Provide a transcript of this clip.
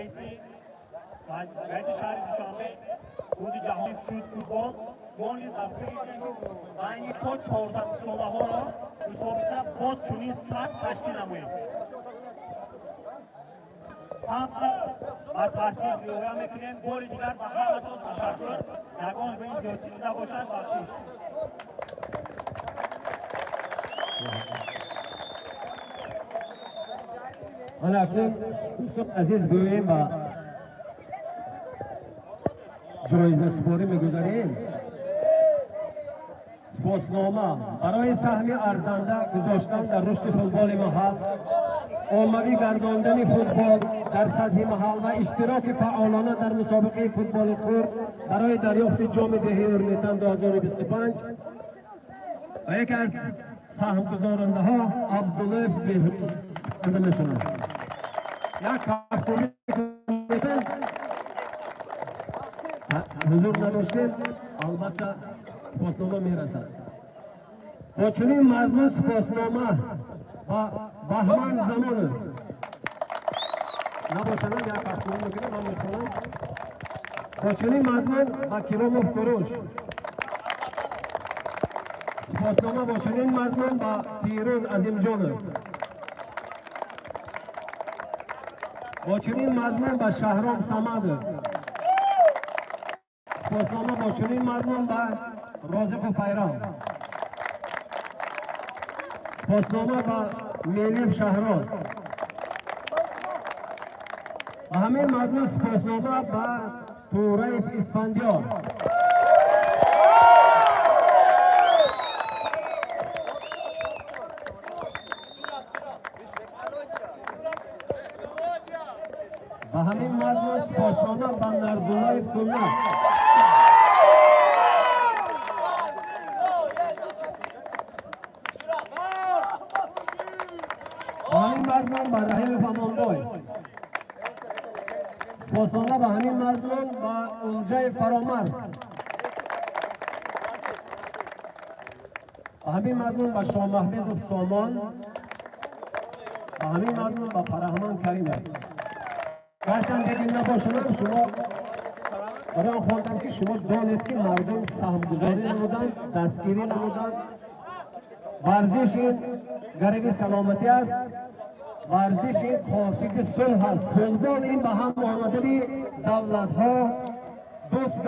رئیس شهر دوشنبه بود جهانی شد فوتبال گلی ضبطی و این تو 14 ساله ها را مسابقه باز چنین سخت تشکیل نمایید. با ترتیب رعایت میکنیم. گل دیگر به همتون تشکر. یگان به این زیادتی شده باشد بخشید. حالا اکنون دوستان عزیز گوییم با جایزه سپاری میگذاریم. سپاسنامه برای سهم ارزنده گذاشتن در رشد فوتبال محل، عمومی گرداندن فوتبال در سطح محل و اشتراک فعالانه در مسابقه فوتبال خرد برای دریافت جام دهی اورمیتن 2025 و یکی از سهم گذارنده ها عبداللطف بهروز می‌شوند. یک کارتونی حضور نداشتید البته سپاسنامه میرسد. با چنین مضمون سپاسنامه و بهمن زمان نباشند یک کارتونی میکنم من میخونم. با چنین مضمون با کرام فروش سپاسنامه با چنین مضمون با پیروز عظیمجان، با چنین مضمون با شهرام صمد، سپاسنامه با چنین مضمون با رازق فیران، سپاسنامه با میلیف شهراز، و همین مضمون سپاسنامه با توریف اسفندیار، و همین مضمون سپاسنامه با نردولای سنت، و همین مضمون با رحیم فماندوی، سپاسنامه با همین مضمون با اونجای فرامرز، و همین مضمون با شاه محمد سامان، و همین مضمون با فرهمان کریم است. گرچند بگیم نباشند شما برای آن خواندم که شما دانید که مردم سهمگذاری نمودند، دستگیری نمودند. ورزش این گرگ سلامتی است، ورزش این قاصد صلح است. فوتبال این به هم آمدنی دولت ها دوست